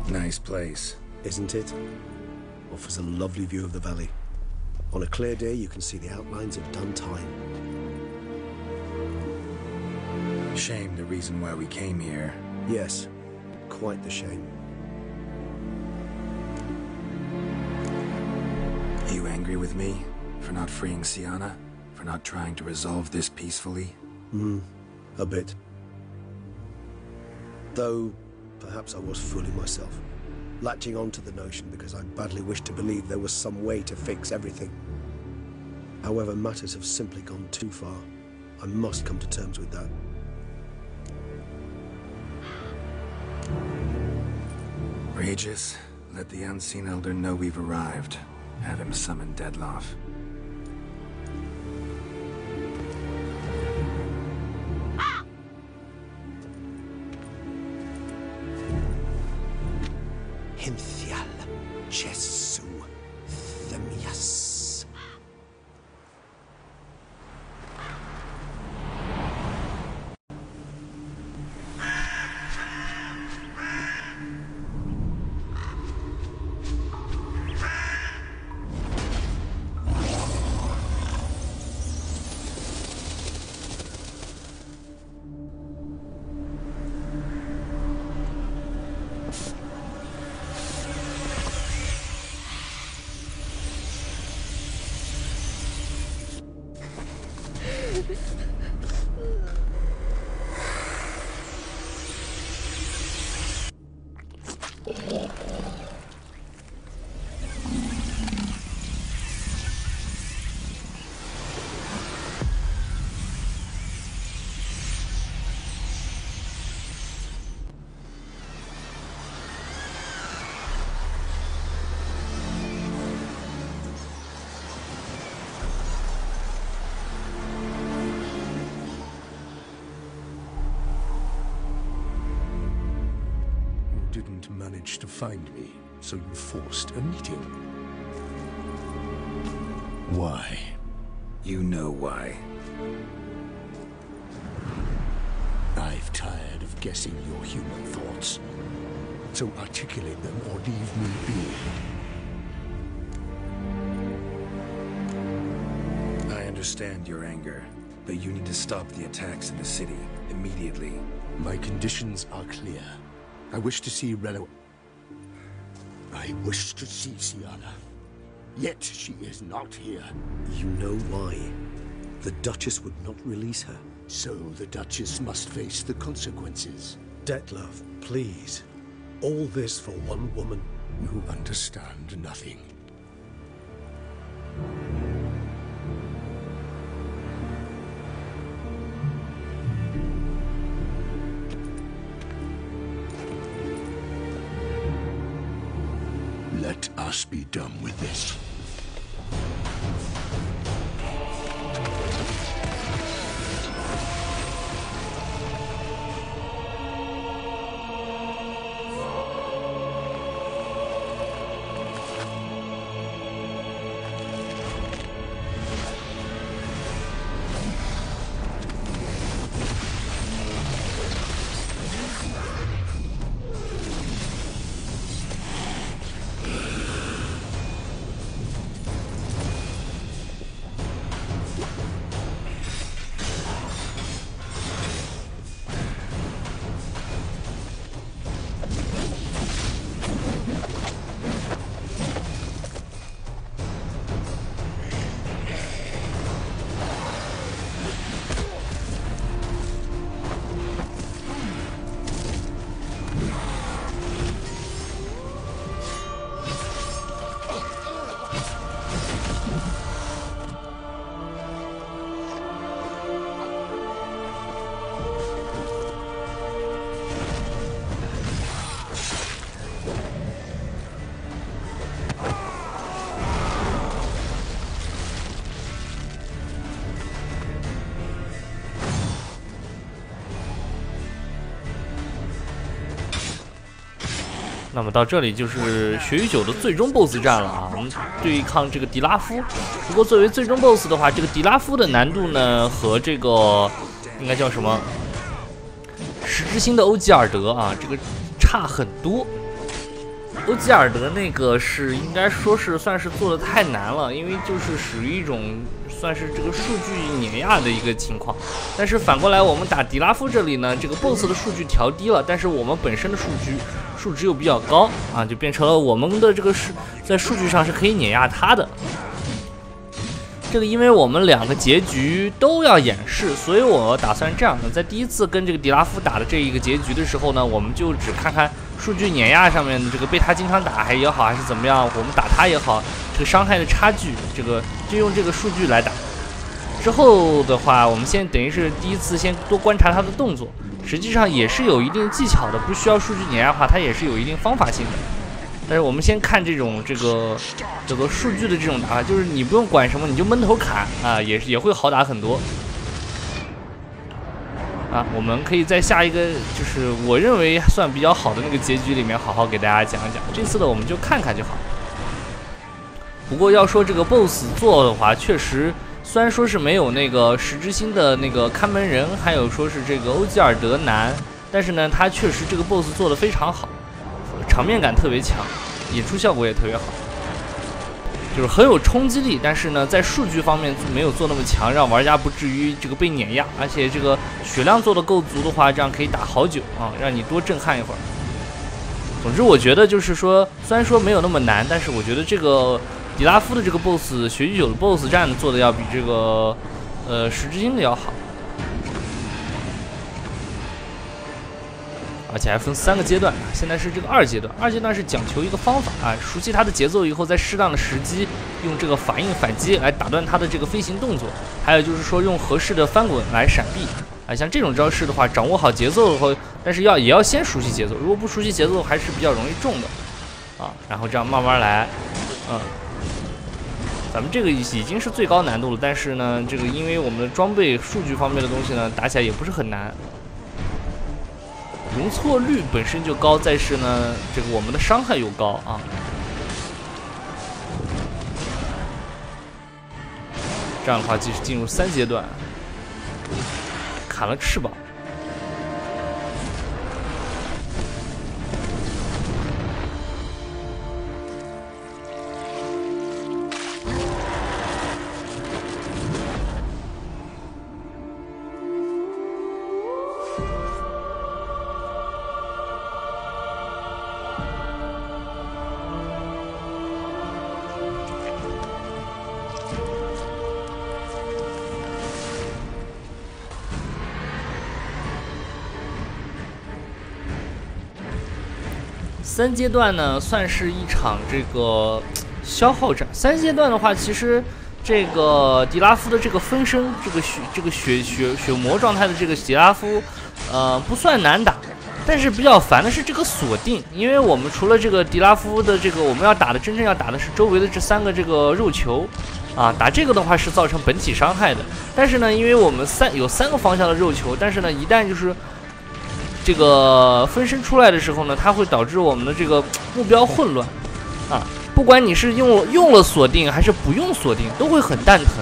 Nice place. Isn't it? Offers a lovely view of the valley. On a clear day, you can see the outlines of done time. Shame the reason why we came here. Yes, quite the shame. Are you angry with me? For not freeing Sienna? For not trying to resolve this peacefully? A bit. Though, perhaps I was fooling myself. Latching on to the notion because I badly wished to believe there was some way to fix everything. However, matters have simply gone too far. I must come to terms with that. Regis, let the unseen elder know we've arrived. Have him summon Deadloff. Hinthial Jesu Themias. Didn't manage to find me, so you forced a meeting. Why? You know why. I've tired of guessing your human thoughts. So articulate them or leave me be. I understand your anger, but you need to stop the attacks in the city immediately. My conditions are clear. I wish to see Relo. I wish to see Sienna. Yet she is not here. You know why. The Duchess would not release her. So the Duchess must face the consequences. Detlef, please. All this for one woman. You understand nothing. Let us be done with this.那么到这里就是血与酒的最终 BOSS 战了啊！我们对抗这个迪拉夫。不过作为最终 BOSS 的话，这个迪拉夫的难度呢和这个应该叫什么十之星的欧吉尔德啊，这个差很多。欧吉尔德那个是应该说是算是做的太难了，因为就是属于一种算是这个数据碾压的一个情况。但是反过来我们打迪拉夫这里呢，这个 BOSS 的数据调低了，但是我们本身的数值又比较高啊，就变成了我们的这个在数据上是可以碾压他的。这个因为我们2个结局都要演示，所以我打算这样的，在第一次跟这个迪拉夫打的这一个结局的时候呢，我们就只看看数据碾压上面的这个被他经常打也好，还是怎么样，我们打他也好，这个伤害的差距，这个就用这个数据来打。之后的话，我们先等于是第一次先多观察他的动作，实际上也是有一定技巧的，不需要数据碾压的话，它也是有一定方法性的。但是我们先看这个数据的这种打法，就是你不用管什么，你就闷头砍啊，也会好打很多。啊，我们可以在下一个就是我认为算比较好的那个结局里面，好好给大家讲一讲。这次的我们就看看就好。不过要说这个 BOSS 做的话，确实虽然说是没有那个石之心的那个看门人，还有说是这个欧吉尔德难，但是呢，他确实这个 BOSS 做得非常好。场面感特别强，演出效果也特别好，就是很有冲击力。但是呢，在数据方面没有做那么强，让玩家不至于这个被碾压。而且这个血量做得够足的话，这样可以打好久啊，让你多震撼一会儿。总之，我觉得就是说，虽然说没有那么难，但是我觉得这个迪拉夫的这个 BOSS 血与酒的 BOSS 战做的要比这个石之心的要好。而且还分3个阶段，现在是这个2阶段。2阶段是讲求一个方法啊，熟悉它的节奏以后，在适当的时机用这个反应反击来打断它的这个飞行动作，还有就是说用合适的翻滚来闪避啊。像这种招式的话，掌握好节奏以后，但是也要先熟悉节奏，如果不熟悉节奏，还是比较容易中的啊。然后这样慢慢来，咱们这个已经是最高难度了，但是呢，这个因为我们的装备数据方面的东西呢，打起来也不是很难。容错率本身就高，再是呢，这个我们的伤害又高啊。这样的话，就是进入3阶段，砍了翅膀。3阶段呢，算是一场这个消耗战。3阶段的话，其实这个迪拉夫的这个分身，这个血魔状态的这个迪拉夫，不算难打，但是比较烦的是这个锁定，因为我们除了这个迪拉夫的这个，我们真正要打的是周围的这3个这个肉球。啊，打这个的话是造成本体伤害的，但是呢，因为我们有3个方向的肉球，但是呢，一旦就是这个分身出来的时候呢，它会导致我们的这个目标混乱啊。不管你是用了锁定还是不用锁定，都会很蛋疼，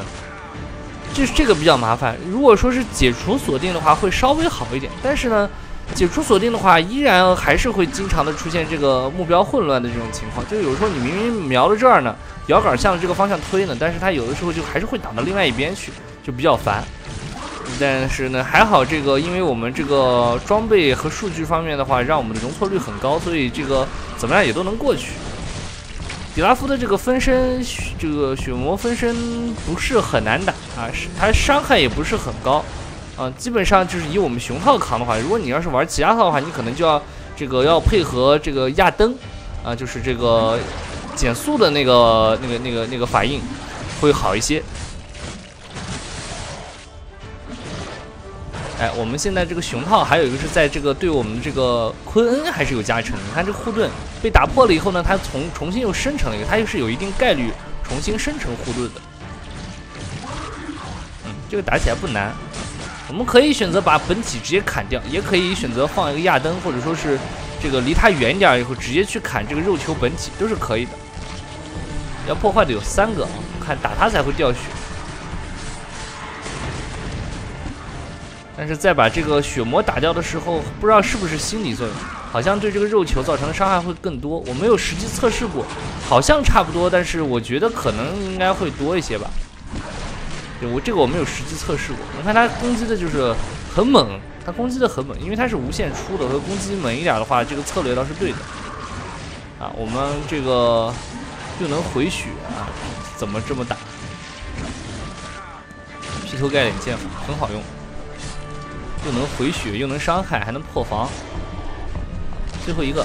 就是这个比较麻烦。如果说是解除锁定的话，会稍微好一点，但是呢，解除锁定的话，依然还是会经常的出现这个目标混乱的这种情况。就有时候你明明瞄到这儿呢，摇杆向这个方向推呢，但是它有的时候就还是会打到另外一边去，就比较烦。但是呢，还好这个，因为我们这个装备和数据方面的话，让我们的容错率很高，所以这个怎么样也都能过去。迪拉夫的这个分身，这个血魔分身不是很难打啊，它伤害也不是很高，基本上就是以我们熊套扛的话，如果你要是玩其他套的话，你可能就要配合这个亚登啊，就是这个减速的那个反应会好一些。哎，我们现在这个熊套还有一个是在这个对我们这个昆恩还是有加成的。你看这个护盾被打破了以后呢，它重新又生成了一个，它又是有一定概率重新生成护盾的。这个打起来不难。我们可以选择把本体直接砍掉，也可以选择放一个亚登，或者说是这个离它远一点以后直接去砍这个肉球本体，都是可以的。要破坏的有3个，看打它才会掉血。但是在把这个血魔打掉的时候，不知道是不是心理作用，好像对这个肉球造成的伤害会更多。我没有实际测试过，好像差不多，但是我觉得可能应该会多一些吧。对，我没有实际测试过。你看他攻击的就是很猛，他攻击的很猛，因为他是无限出的，和攻击猛一点的话，这个策略倒是对的。啊，我们这个又能回血啊，怎么这么打？劈头盖脸剑法很好用，又能回血，又能伤害，还能破防。最后一个，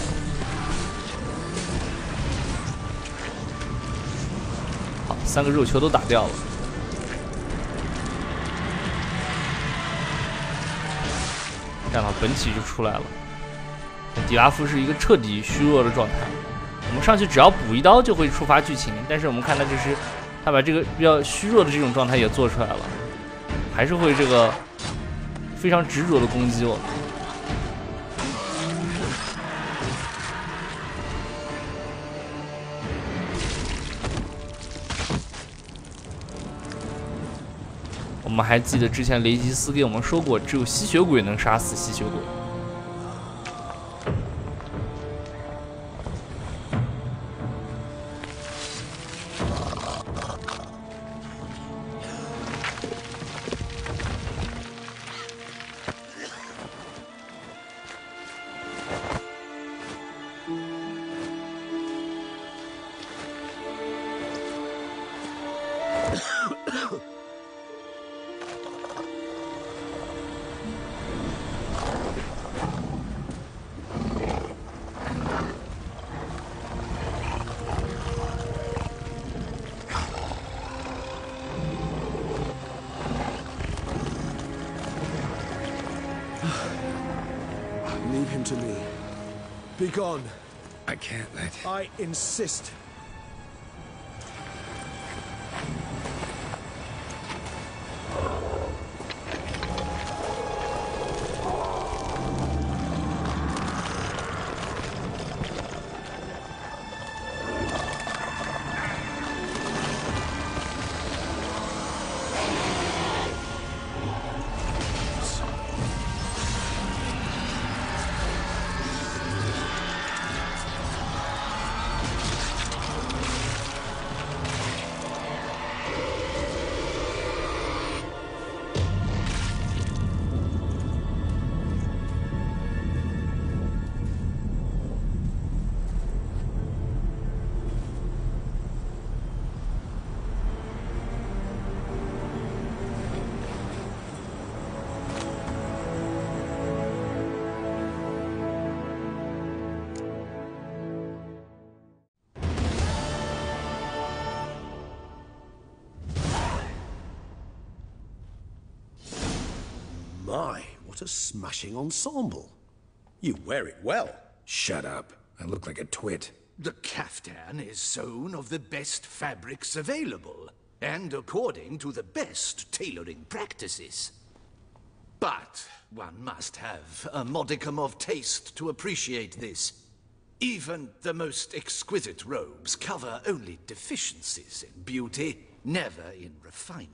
好，3个肉球都打掉了。这样的话，本体就出来了。迪拉夫是一个彻底虚弱的状态，我们上去只要补一刀就会触发剧情，但是我们看到就是他把这个比较虚弱的这种状态也做出来了，还是会这个非常执着的攻击我。我们还记得之前雷吉斯给我们说过，只有吸血鬼能杀死吸血鬼。Leave him to me. Be gone. I can't let... I insist. My, what a smashing ensemble. You wear it well. Shut up. I look like a twit. The caftan is sewn of the best fabrics available, and according to the best tailoring practices. But one must have a modicum of taste to appreciate this. Even the most exquisite robes cover only deficiencies in beauty, never in refinement.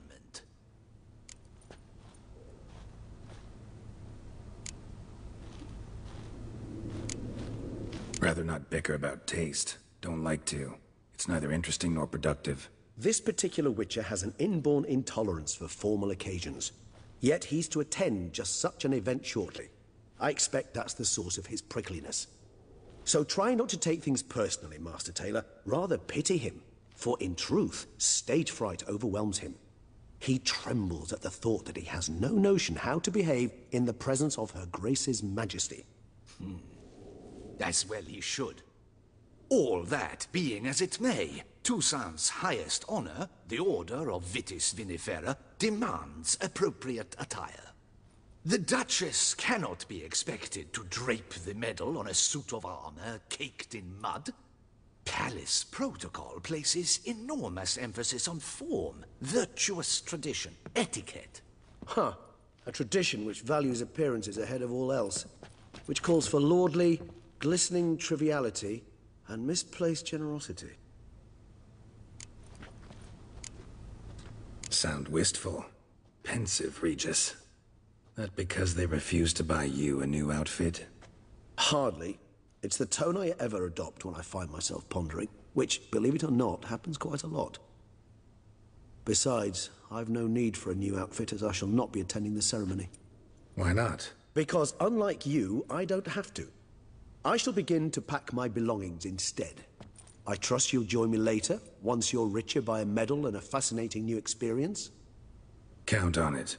Rather not bicker about taste. Don't like to. It's neither interesting nor productive. This particular Witcher has an inborn intolerance for formal occasions. Yet he's to attend just such an event shortly. I expect that's the source of his prickliness. So try not to take things personally, Master Taylor. Rather pity him. For in truth, stage fright overwhelms him. He trembles at the thought that he has no notion how to behave in the presence of Her Grace's Majesty. As well he should. All that being as it may, Toussaint's highest honor, the Order of Vitis Vinifera, demands appropriate attire. The Duchess cannot be expected to drape the medal on a suit of armor caked in mud. Palace protocol places enormous emphasis on form, virtuous tradition, etiquette. Huh. A tradition which values appearances ahead of all else. Which calls for lordly, glistening triviality and misplaced generosity. Sound wistful. Pensive, Regis. That because they refused to buy you a new outfit? Hardly. It's the tone I ever adopt when I find myself pondering, which, believe it or not, happens quite a lot. Besides, I've no need for a new outfit as I shall not be attending the ceremony. Why not? Because unlike you, I don't have to. I shall begin to pack my belongings instead. I trust you'll join me later, once you're richer by a medal and a fascinating new experience? Count on it.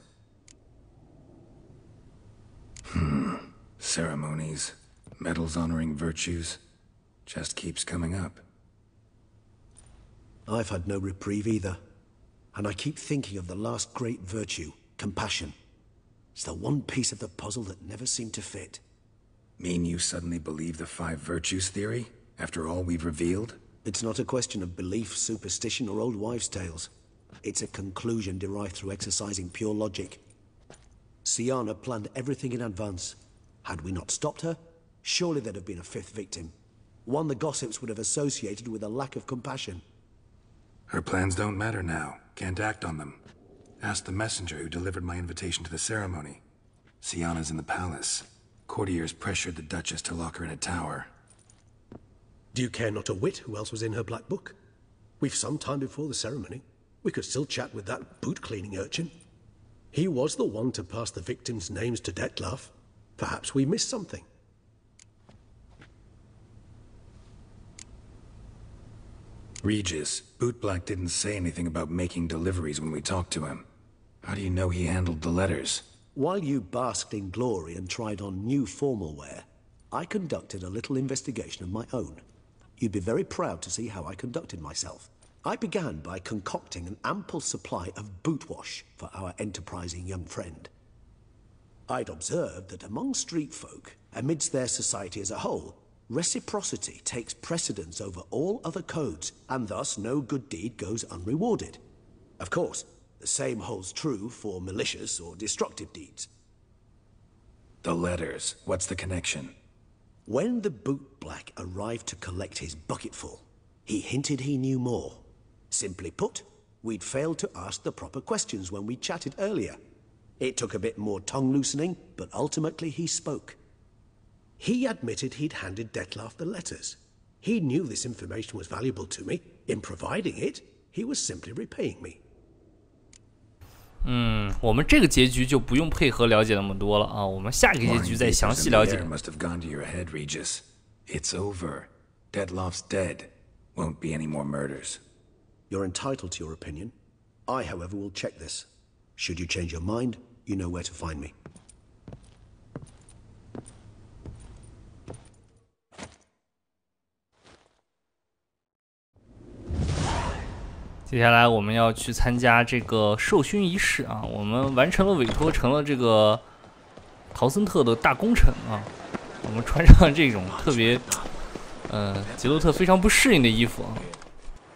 Ceremonies, medals honoring virtues, just keeps coming up. I've had no reprieve either. And I keep thinking of the last great virtue, compassion. It's the one piece of the puzzle that never seemed to fit. Mean you suddenly believe the 5 virtues theory, after all we've revealed? It's not a question of belief, superstition, or old wives' tales. It's a conclusion derived through exercising pure logic. Siana planned everything in advance. Had we not stopped her, surely there'd have been a 5th victim. One the gossips would have associated with a lack of compassion. Her plans don't matter now. Can't act on them. Ask the messenger who delivered my invitation to the ceremony. Siana's in the palace. Courtiers pressured the Duchess to lock her in a tower. Do you care not a whit who else was in her black book? We've some time before the ceremony. We could still chat with that boot-cleaning urchin. He was the one to pass the victims' names to Detlef. Perhaps we missed something. Regis, Bootblack didn't say anything about making deliveries when we talked to him. How do you know he handled the letters? While you basked in glory and tried on new formal wear, I conducted a little investigation of my own. You'd be very proud to see how I conducted myself. I began by concocting an ample supply of boot wash for our enterprising young friend. I'd observed that among street folk, amidst their society as a whole, reciprocity takes precedence over all other codes, and thus no good deed goes unrewarded. Of course, the same holds true for malicious or destructive deeds. The letters, what's the connection? When the bootblack arrived to collect his bucketful, he hinted he knew more. Simply put, we'd failed to ask the proper questions when we chatted earlier. It took a bit more tongue-loosening, but ultimately he spoke. He admitted he'd handed Detlef the letters. He knew this information was valuable to me. In providing it, he was simply repaying me. 我们这个结局就不用配合了解那么多了啊，我们下一个结局再详细了解。 Must have gone to your head, Regis. It's over. Detlef's dead. Won't be any more murders. You're entitled to your opinion. I, however, will check this. Should you change your mind, you know where to find me. 接下来我们要去参加这个授勋仪式啊，我们完成了委托，成了这个陶森特的大功臣啊。我们穿上这种特别，杰洛特非常不适应的衣服啊。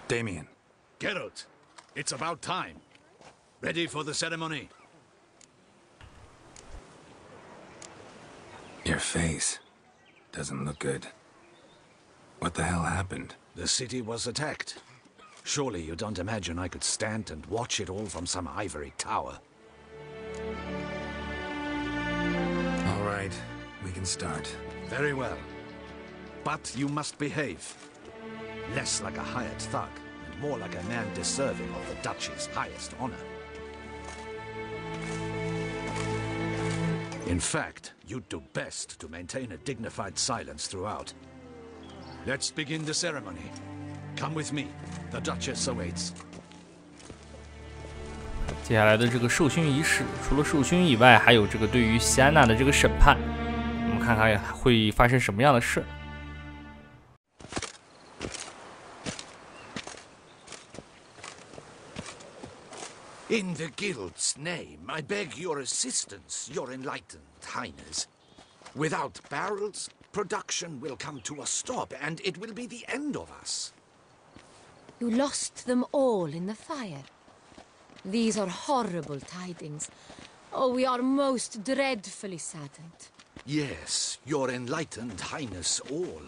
Damien. Geralt, it's about time. Ready for the ceremony? Your face doesn't look good. What the hell happened? The city was attacked. Surely you don't imagine I could stand and watch it all from some ivory tower. All right, we can start. Very well. But you must behave. Less like a hired thug, and more like a man deserving of the Duchy's highest honor. In fact, you'd do best to maintain a dignified silence throughout. Let's begin the ceremony. Come with me. The Duchess awaits. 接下来的这个授勋仪式，除了授勋以外，还有这个对于西安娜的这个审判。我们看看会发生什么样的事。In the guild's name, I beg your assistance, your enlightened highness. Without barrels, production will come to a stop, and it will be the end of us. You lost them all in the fire. These are horrible tidings. Oh, we are most dreadfully saddened. Yes, your enlightened highness all.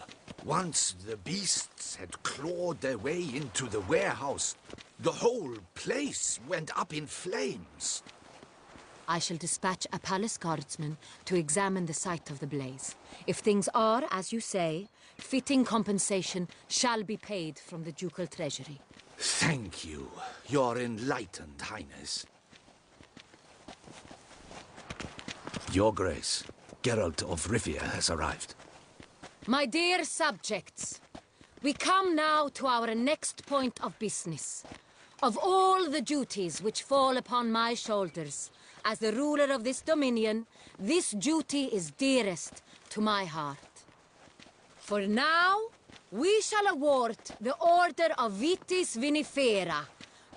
Once the beasts had clawed their way into the warehouse, the whole place went up in flames. I shall dispatch a palace guardsman to examine the site of the blaze. If things are, as you say, fitting compensation shall be paid from the ducal treasury. Thank you, Your Enlightened Highness. Your Grace, Geralt of Rivia has arrived. My dear subjects, we come now to our next point of business. Of all the duties which fall upon my shoulders, as the ruler of this dominion, this duty is dearest to my heart. For now, we shall award the Order of Vitis Vinifera,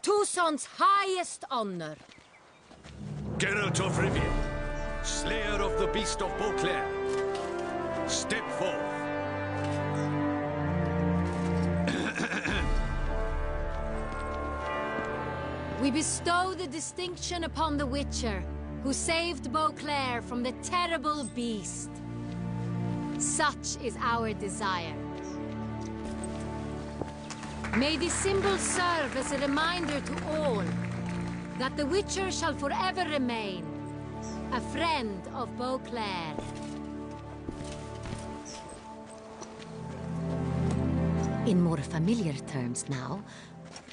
Tucson's highest honor. Geralt of Rivia, Slayer of the Beast of Beauclair, step forth. We bestow the distinction upon the Witcher, who saved Beauclair from the terrible beast. Such is our desire. May this symbol serve as a reminder to all that the Witcher shall forever remain a friend of Beauclair. In more familiar terms now,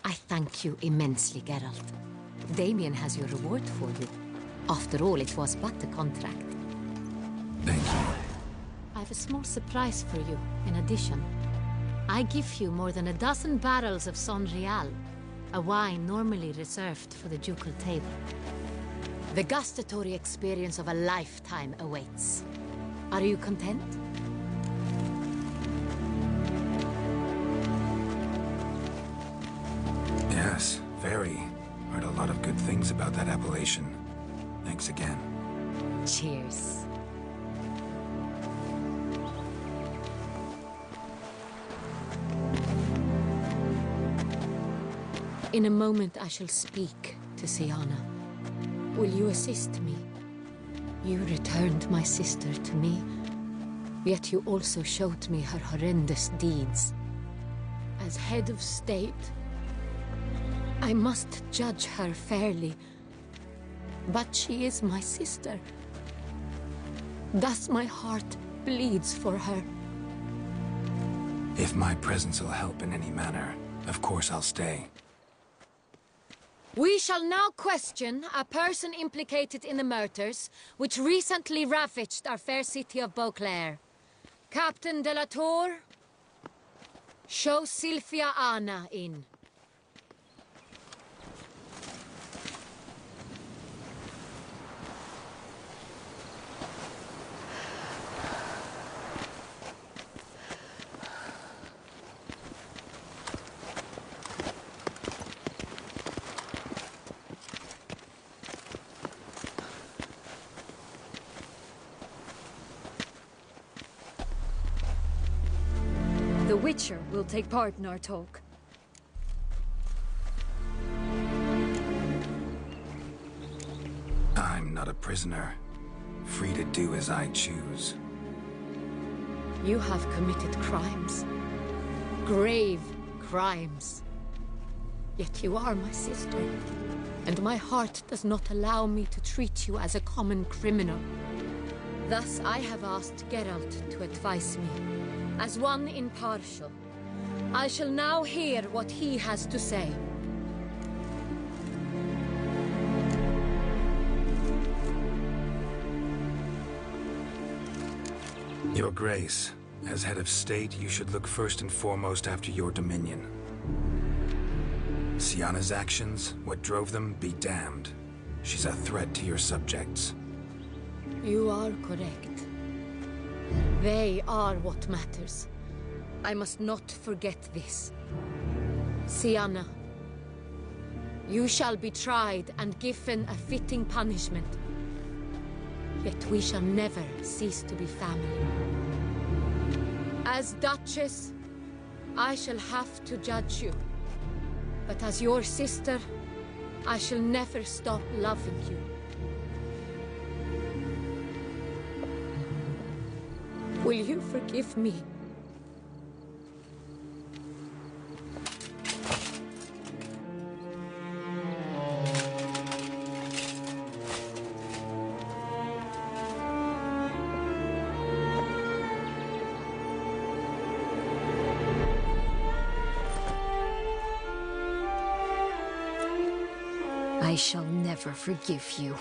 I thank you immensely, Geralt. Damien has your reward for you. After all, it was but a contract. Thank you. I have a small surprise for you, in addition. I give you more than a dozen barrels of Son Real, a wine normally reserved for the ducal table. The gustatory experience of a lifetime awaits. Are you content? Yes, very. Heard a lot of good things about that appellation. Thanks again. Cheers. In a moment I shall speak to Siana. Will you assist me? You returned my sister to me, yet you also showed me her horrendous deeds. As head of state, I must judge her fairly, but she is my sister. Thus my heart bleeds for her. If my presence will help in any manner, of course I'll stay. We shall now question a person implicated in the murders which recently ravaged our fair city of Beauclair. Captain de la Tour, show Sylvia Anna in. The Witcher will take part in our talk. I'm not a prisoner. Free to do as I choose. You have committed crimes. Grave crimes. Yet you are my sister. And my heart does not allow me to treat you as a common criminal. Thus I have asked Geralt to advise me. As one impartial, I shall now hear what he has to say. Your Grace, as head of state, you should look first and foremost after your dominion. Siana's actions, what drove them, be damned. She's a threat to your subjects. You are correct. They are what matters. I must not forget this. Siana, you shall be tried and given a fitting punishment. Yet we shall never cease to be family. As Duchess, I shall have to judge you. But as your sister, I shall never stop loving you. Will you forgive me? I shall never forgive you.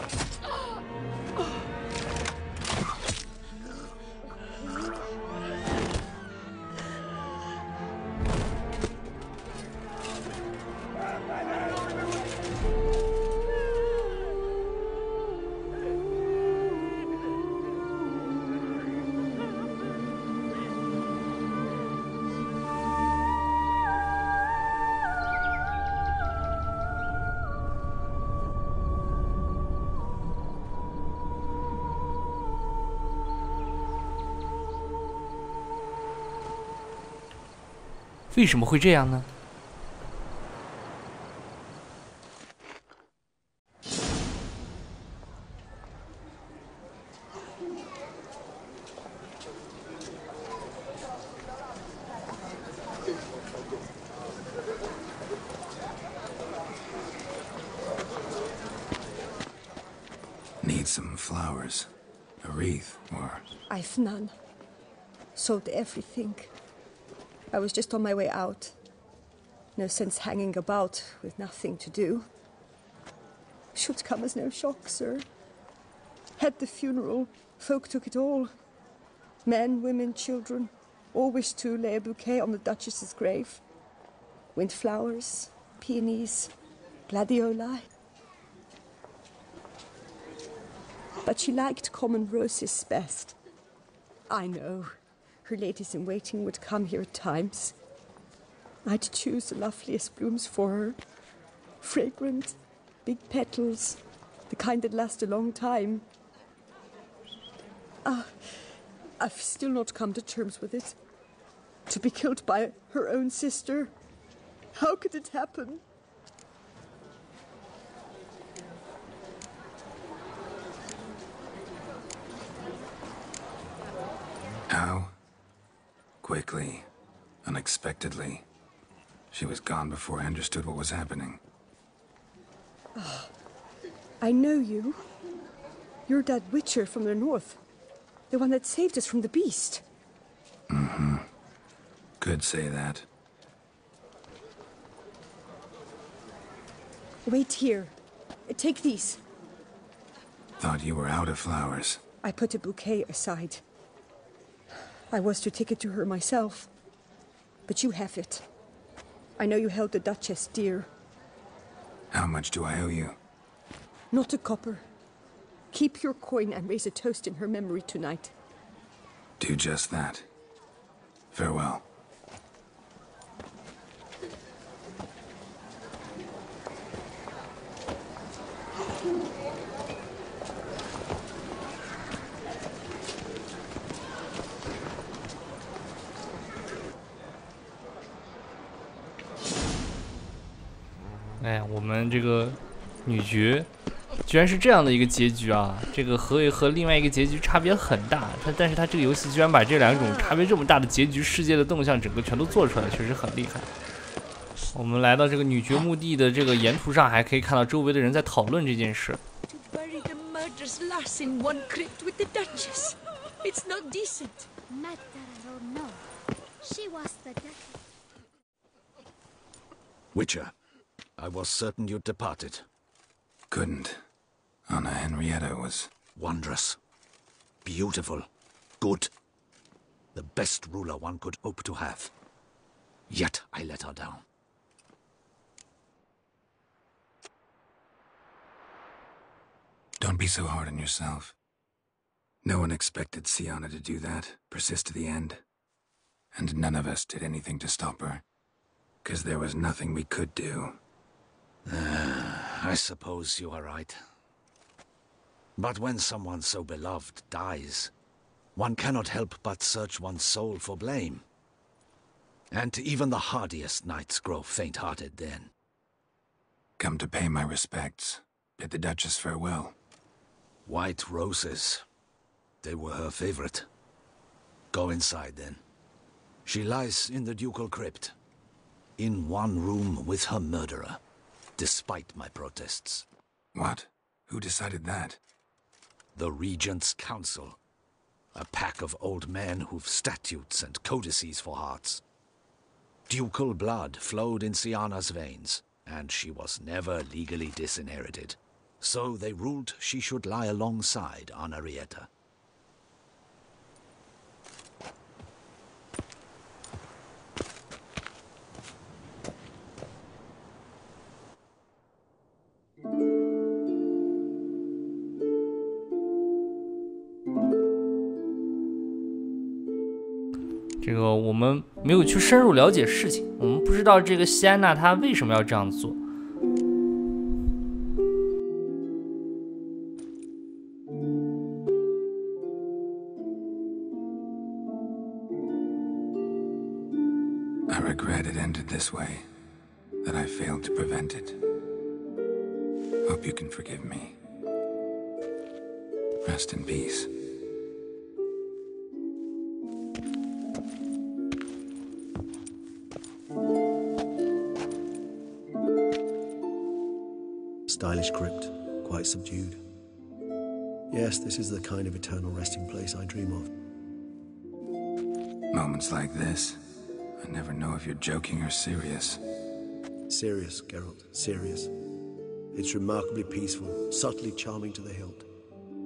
为什么会这样呢？ Need some flowers. A wreath, or... I've none. Sold everything. I was just on my way out. No sense hanging about with nothing to do. Should come as no shock, sir. Had the funeral, folk took it all. Men, women, children, all wished to lay a bouquet on the Duchess's grave. Windflowers, peonies, gladioli. But she liked common roses best. I know. Her ladies-in-waiting would come here at times. I'd choose the loveliest blooms for her. Fragrant, big petals, the kind that last a long time. I've still not come to terms with it. To be killed by her own sister. How could it happen? How? Quickly. Unexpectedly. She was gone before I understood what was happening. I know you. You're that witcher from the north. The one that saved us from the beast. Mm-hmm. Could say that. Wait here. Take these. Thought you were out of flowers. I put a bouquet aside. I was to take it to her myself. But you have it. I know you held the Duchess dear. How much do I owe you? Not a copper. Keep your coin and raise a toast in her memory tonight. Do just that. Farewell.哎，我们这个女爵居然是这样的一个结局啊！这个和另外一个结局差别很大，但是它这个游戏居然把这两种差别这么大的结局世界的动向整个全都做出来，确实很厉害。我们来到这个女爵墓地的这个沿途上，还可以看到周围的人在讨论这件事。To bury the murderous lass in one crypt with the Duchess. It's not decent. Matter or no, she was the Duchess. Witcher, I was certain you'd departed. Couldn't. Anna Henrietta was... Wondrous. Beautiful. Good. The best ruler one could hope to have. Yet I let her down. Don't be so hard on yourself. No one expected Sienna to do that, persist to the end. And none of us did anything to stop her. 'Cause there was nothing we could do. I suppose you are right. But when someone so beloved dies, one cannot help but search one's soul for blame. And even the hardiest knights grow faint-hearted then. Come to pay my respects. Bid the Duchess farewell. White roses. They were her favorite. Go inside then. She lies in the ducal crypt. In one room with her murderer. Despite my protests. What? Who decided that? The Regent's Council. A pack of old men who've statutes and codices for hearts. Ducal blood flowed in Sienna's veins, and she was never legally disinherited. So they ruled she should lie alongside Anarietta.这个我们没有去深入了解事情，我们不知道这个西安娜她为什么要这样做。I regret it ended this way, that I failed to prevent it. Hope you can forgive me. Rest in peace. Stylish crypt, quite subdued. Yes, this is the kind of eternal resting place I dream of. Moments like this, I never know if you're joking or serious. Serious, Geralt, serious. It's remarkably peaceful, subtly charming to the hilt.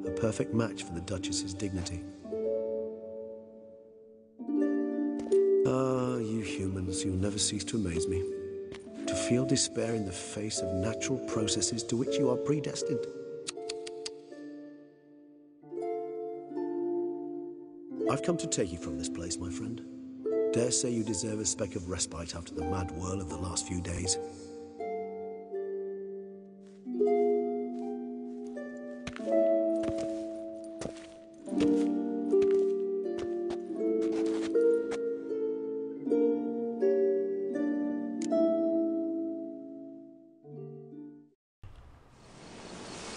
A perfect match for the Duchess's dignity. Ah, you humans, you'll never cease to amaze me. To feel despair in the face of natural processes to which you are predestined. I've come to take you from this place, my friend. Dare say you deserve a speck of respite after the mad whirl of the last few days.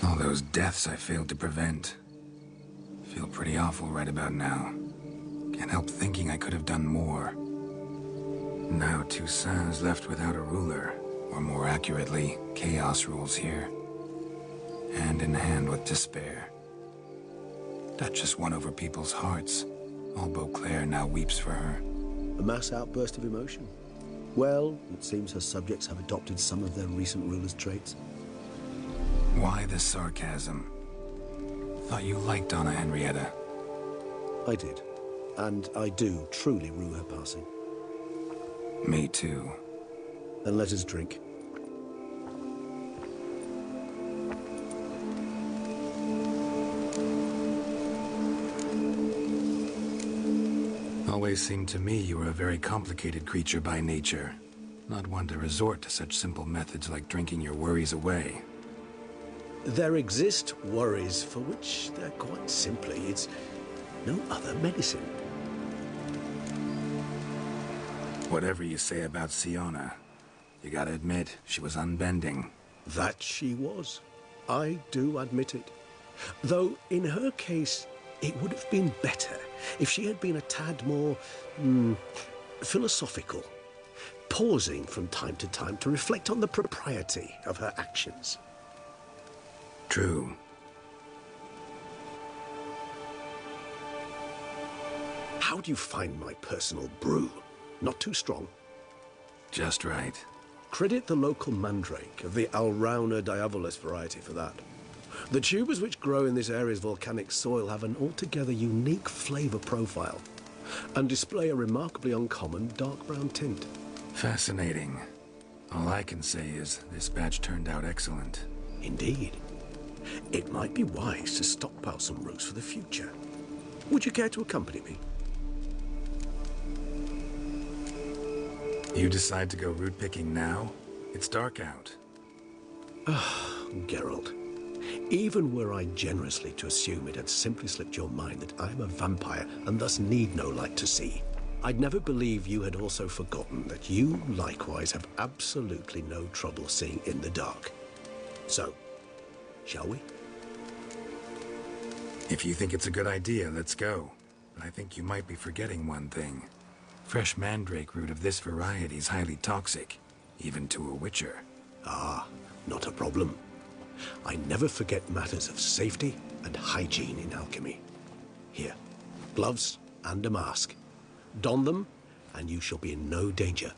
All those deaths I failed to prevent. Feel pretty awful right about now. Can't help thinking I could have done more. Now Toussaint's left without a ruler, or more accurately, chaos rules here. Hand in hand with despair. Duchess won over people's hearts. All Beauclair now weeps for her. A mass outburst of emotion. Well, it seems her subjects have adopted some of their recent ruler's traits. Why the sarcasm? Thought you liked Donna Henrietta. I did. And I do truly rue her passing. Me too. Then let us drink. Always seemed to me you were a very complicated creature by nature. Not one to resort to such simple methods like drinking your worries away. There exist worries for which they're quite simply, it's no other medicine. Whatever you say about Siona, you gotta admit, she was unbending. That she was. I do admit it. Though, in her case, it would have been better if she had been a tad more, philosophical, pausing from time to time to reflect on the propriety of her actions. True. How do you find my personal brew? Not too strong? Just right. Credit the local mandrake of the Alrauna diavolis variety for that. The tubers which grow in this area's volcanic soil have an altogether unique flavor profile and display a remarkably uncommon dark brown tint. Fascinating. All I can say is this batch turned out excellent. Indeed. It might be wise to stockpile some roots for the future. Would you care to accompany me? You decide to go root picking now? It's dark out. Geralt, even were I generously to assume it had simply slipped your mind that I am a vampire and thus need no light to see, I'd never believe you had also forgotten that you likewise have absolutely no trouble seeing in the dark. So, shall we? If you think it's a good idea, let's go. But I think you might be forgetting one thing. Fresh mandrake root of this variety is highly toxic, even to a witcher. Ah, not a problem. I never forget matters of safety and hygiene in alchemy. Here, gloves and a mask. Don them, and you shall be in no danger.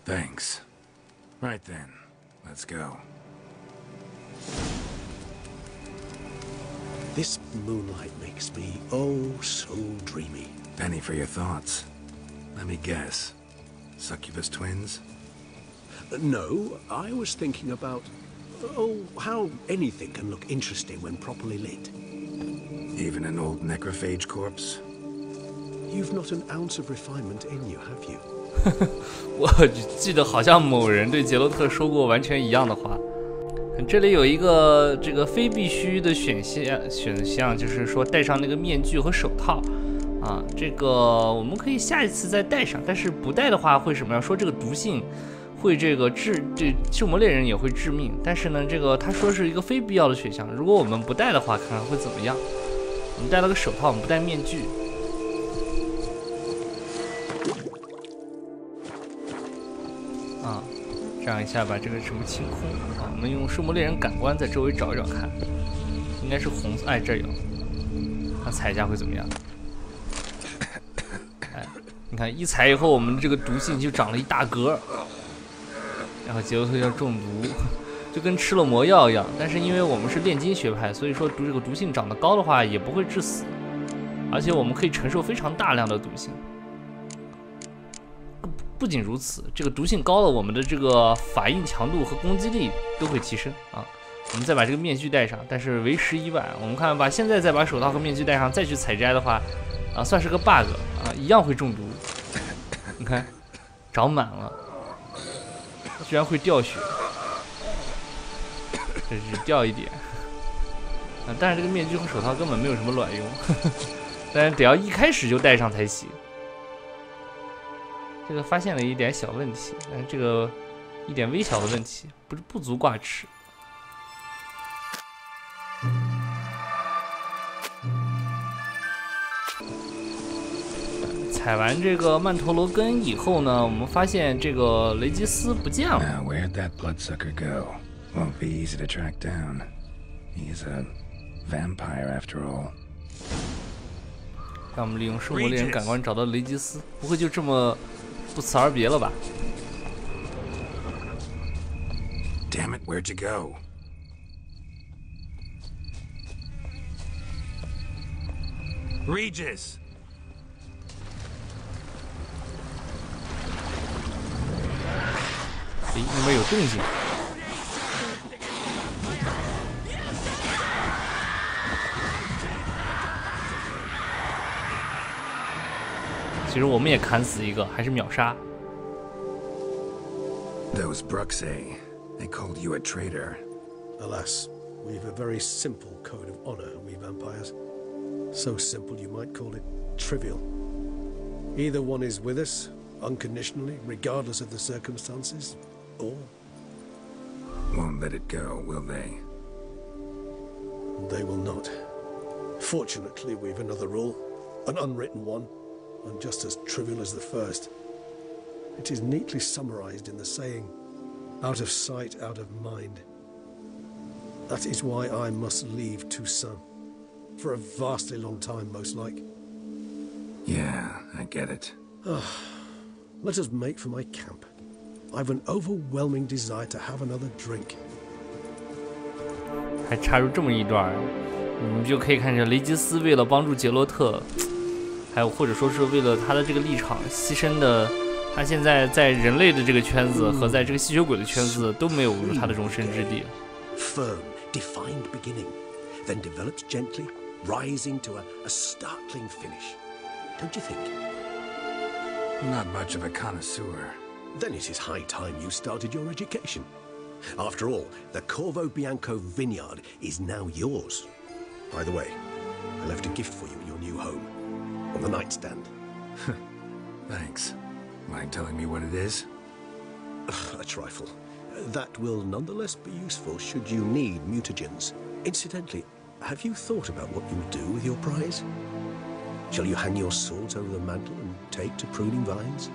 Thanks. Right then, Let's go. This moonlight makes me oh so dreamy. Penny for your thoughts. Let me guess. Succubus twins? No, I was thinking about, how anything can look interesting when properly lit. Even an old necrophage corpse? You've not an ounce of refinement in you, have you? 我记得好像某人对杰洛特说过完全一样的话。这里有一个这个非必须的选项，就是说戴上那个面具和手套啊。这个我们可以下一次再戴上，但是不戴的话会什么呀？说这个毒性会这狩魔猎人也会致命。但是呢，这个他说是一个非必要的选项。如果我们不戴的话，看看会怎么样？我们戴了个手套，我们不戴面具。啊，这样一下把这个什么清空啊，我们用狩魔猎人感官在周围找一找看，应该是红色，哎，这儿有，那踩一下会怎么样？哎，你看一踩以后，我们这个毒性就长了一大格，然后杰洛特要中毒，就跟吃了魔药一样。但是因为我们是炼金学派，所以说这个毒性长得高的话也不会致死，而且我们可以承受非常大量的毒性。不仅如此，这个毒性高了，我们的这个法印强度和攻击力都会提升啊。我们再把这个面具戴上，但是为时已晚。我们看吧，现在再把手套和面具戴上，再去采摘的话，啊，算是个 bug 啊，一样会中毒。你看，长满了，居然会掉血，这只掉一点啊。但是这个面具和手套根本没有什么卵用，但是得要一开始就戴上才行。这个发现了一点小问题，但是这个一点微小的问题，不足挂齿。采完这个曼陀罗根以后呢，我们发现这个雷吉斯不见了。Where'd that bloodsucker go? Won't be easy to track down. He's a vampire after all. 让我们利用狩魔猎人感官找到雷吉斯，不会就这么不辞而别了吧 Damn it, where'd you go? Regis! 诶，那边有动静。其实我们也砍死一个，还是秒杀。Those Bruxay, they called you a traitor. Alas, we've a very simple code of honor, we vampires. So simple you might call it trivial. Either one is with us, unconditionally, regardless of the circumstances, or... Won't let it go, will they? They will not. Fortunately, we've another rule, an unwritten one, and just as trivial as the first. It is neatly summarized in the saying, out of sight, out of mind. That is why I must leave Toussaint. For a vastly long time, most like. Yeah, I get it. Let us make for my camp. I've an overwhelming desire to have another drink. 还插入这么一段，你们就可以看见雷吉斯为了帮助杰洛特，还有或者说是为了他的这个立场牺牲的。他现在在人类的这个圈子和在这个吸血鬼的圈子都没有入他的容身之地。Firm, defined beginning, then develops gently, rising to a startling finish. Don't you think? Not much of a connoisseur. Then it is high time you started your education. After all, the Corvo Bianco vineyard is now yours. By the way, I left a gift for you in your new home, on the nightstand. Thanks. Mind telling me what it is? A trifle. That will nonetheless be useful should you need mutagens. Incidentally, have you thought about what you'll do with your prize? Shall you hang your swords over the mantle and take to pruning vines?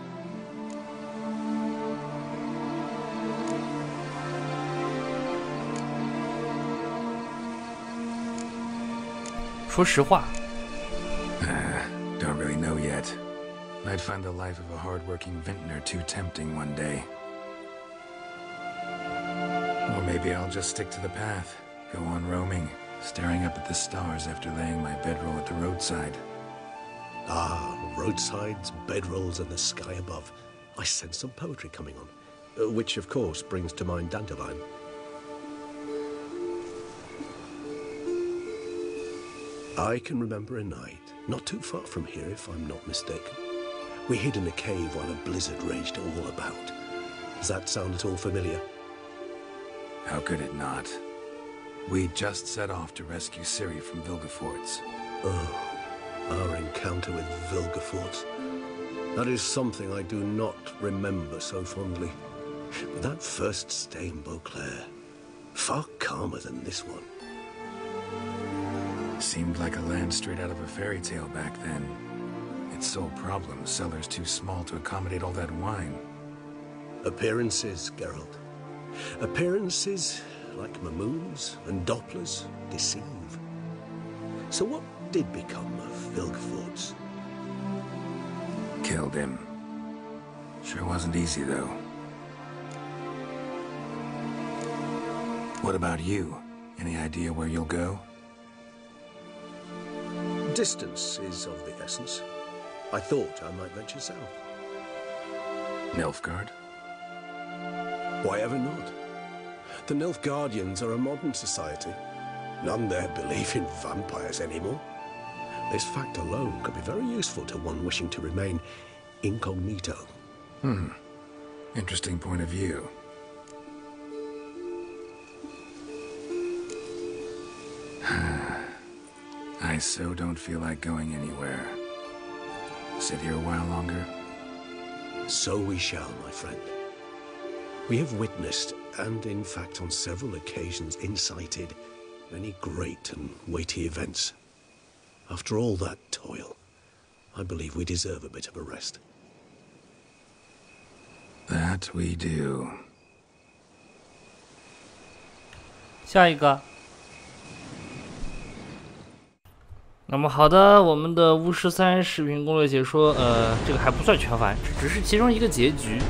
说实话 Don't really know yet. I'd find the life of a hard-working vintner too tempting one day. Or maybe I'll just stick to the path, go on roaming, staring up at the stars after laying my bedroll at the roadside. Ah, roadsides, bedrolls, and the sky above. I sense some poetry coming on, which of course brings to mind Dandelion. I can remember a night, not too far from here if I'm not mistaken. We hid in a cave while a blizzard raged all about. Does that sound at all familiar? How could it not? We just set off to rescue Ciri from Vilgefortz. Oh, our encounter with Vilgefortz. That is something I do not remember so fondly. But that first stay in Beauclair, far calmer than this one. Seemed like a land straight out of a fairy tale back then. Its sole problem, cellars too small to accommodate all that wine. Appearances, Geralt. Appearances, like Mamoons and Dopplers, deceive. So what did become of Vilgefortz? Killed him. Sure wasn't easy, though. What about you? Any idea where you'll go? Distance is of the essence. I thought I might venture south. Nilfgaard? Why ever not? The Nilfgaardians are a modern society. None there believe in vampires anymore. This fact alone could be very useful to one wishing to remain incognito. Interesting point of view. I so don't feel like going anywhere. Sit here a while longer? So we shall, my friend. We have witnessed, and in fact on several occasions incited, many great and weighty events. After all that toil, I believe we deserve a bit of a rest. That we do. 下一个。那么好的，我们的巫师3视频攻略解说，这个还不算全完，这只是其中一个结局。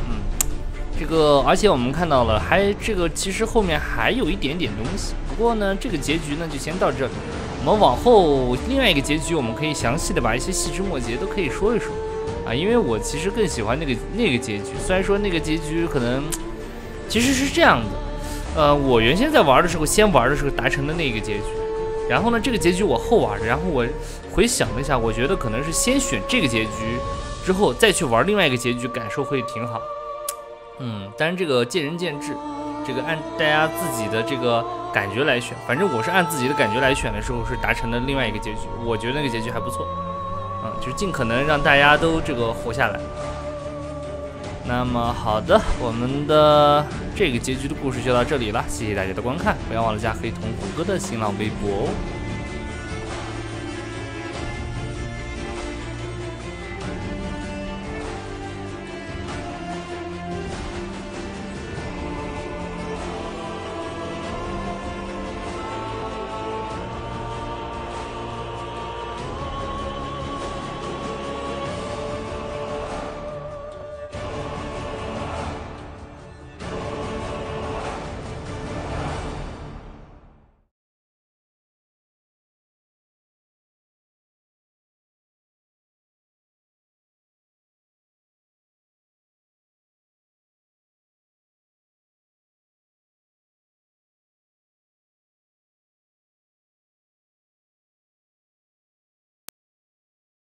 这个而且我们看到了，这个其实后面还有一点点东西。不过呢，这个结局呢就先到这里。我们往后另外一个结局，我们可以详细的把一些细枝末节都可以说一说啊，因为我其实更喜欢那个结局。虽然说那个结局可能其实是这样的，我原先在玩的时候，先玩的时候达成的那个结局。然后呢，这个结局我后玩的，然后我回想了一下，我觉得可能是先选这个结局，之后再去玩另外一个结局，感受会挺好。当然这个见仁见智，这个按大家自己的这个感觉来选。反正我是按自己的感觉来选的时候，是达成了另外一个结局，我觉得那个结局还不错，就是尽可能让大家都这个活下来。那么好的，我们的这个结局的故事就到这里了，谢谢大家的观看，不要忘了加黑桐谷歌的新浪微博哦。